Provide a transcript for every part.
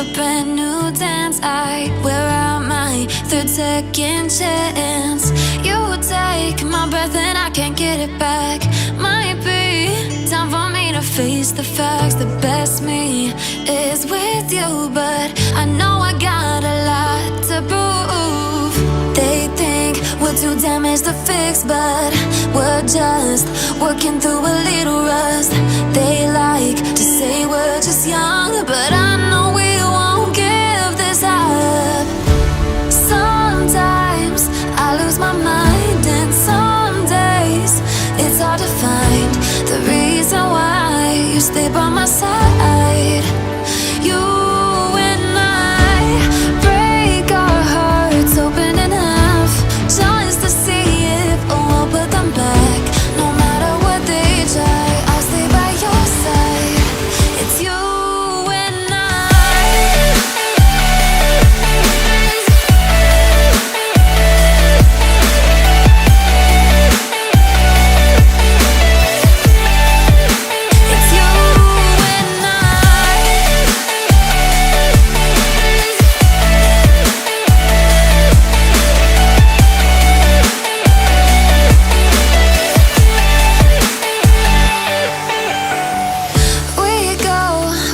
a brand new dance. I wear out my third second chance. You take my breath and I can't get it back. Might be time for me to face the facts. The best me is with you, but I know I got a lot to prove. They think we're too damaged to fix, but we're just working through a little rust. They like to say we're just young, but I know we won't give this up. Sometimes I lose my mind, and some days it's hard to find the reason why you stay by my side. You and I break our hearts open in half, just to see if we'll put them back. No matter what they try, I'll stay by your side. It's you and I. It's you and I. We go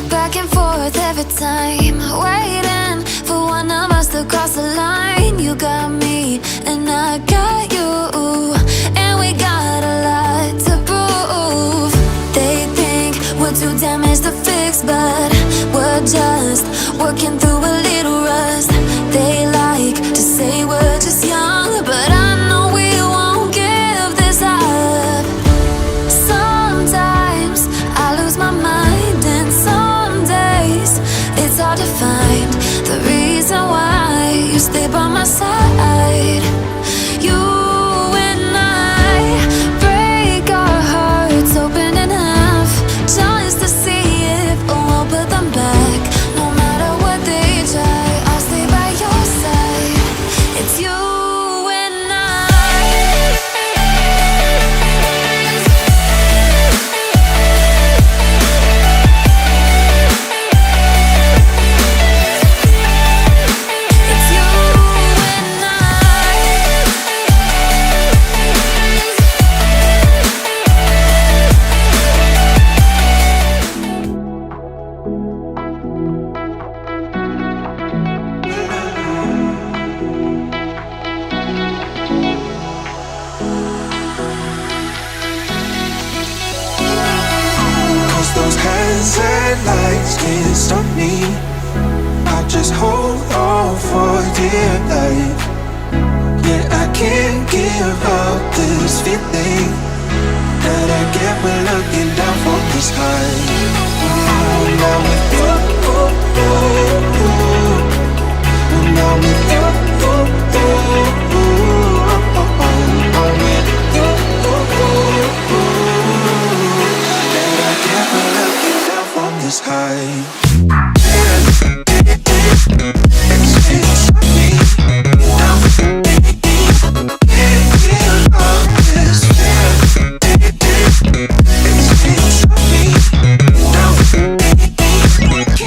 back and forth every time, waiting for one of us to cross the line. You got me and I got you, and we got a lot to prove. They think we're too damaged to fix, but we're just working through a little rust. They like to say we're just young, but I know we won't give this up. Sometimes I lose my mind, and some days it's hard to find the reason why you stay by my side. You and I break our hearts open in half, just to see if we'll put them back. No matter what they try, I'll stay by your side. It's you and I. It's you and I. Cause those hands and lights can't stop me. I just hold on for dear life. Yeah, I can't give up this feeling that I get when looking down from the sky. Now with you, now with you, I'm with you. That I get when looking down from the sky. It's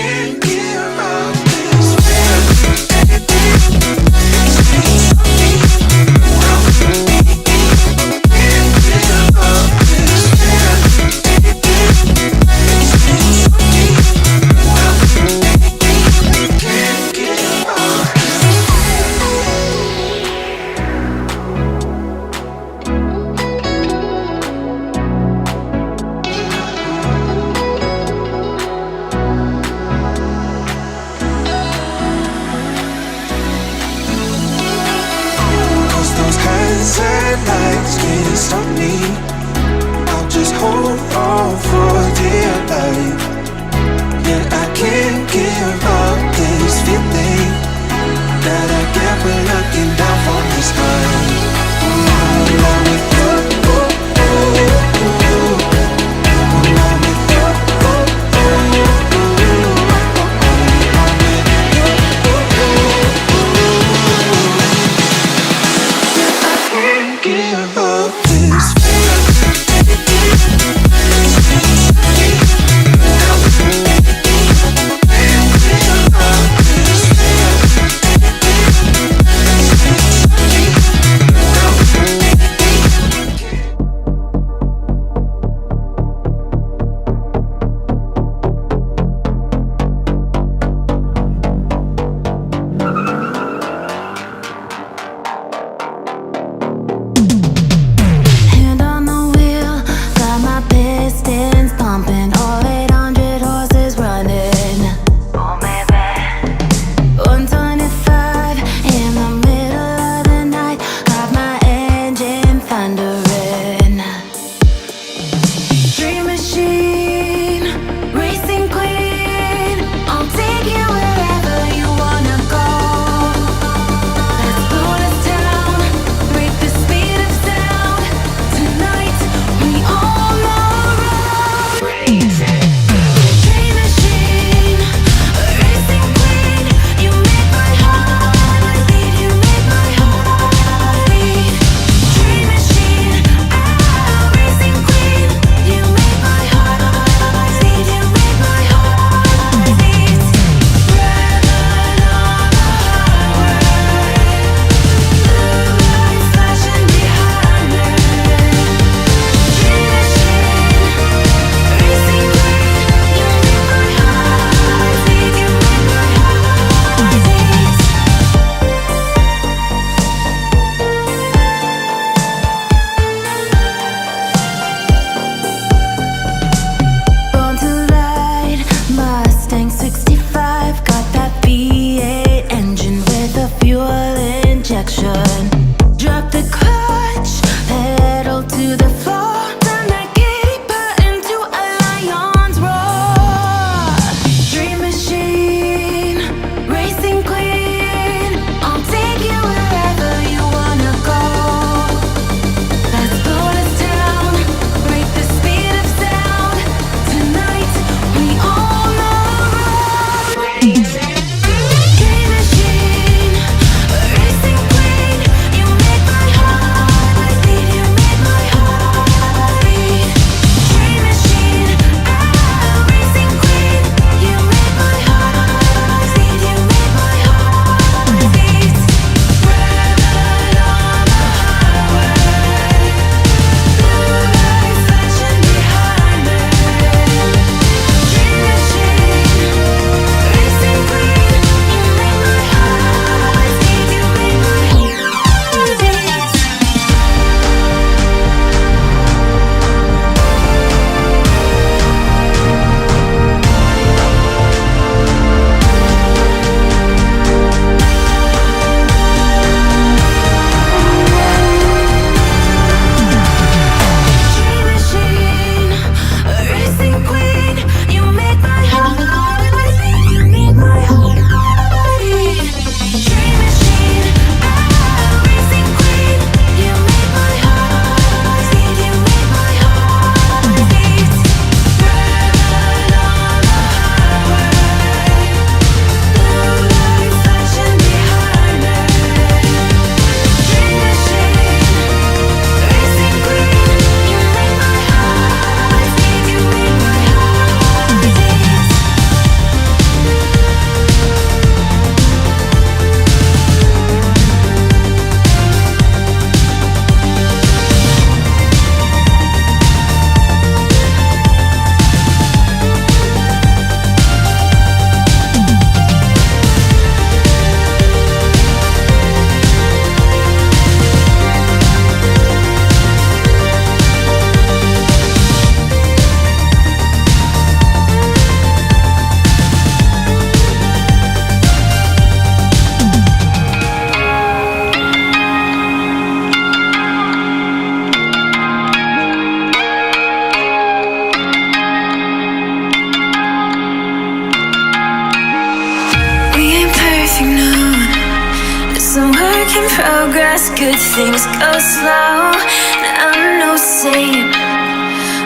making progress, good things go slow. And I'm no saint.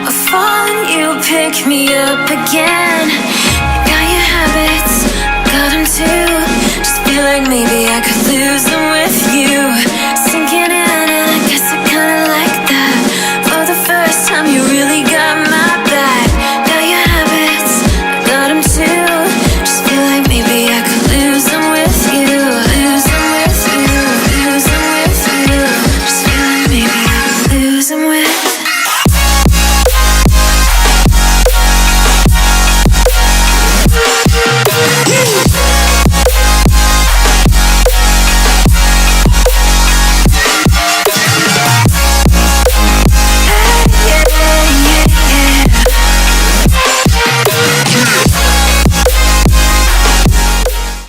I fall and you pick me up again. You got your habits, got them too. Just feel like maybe I could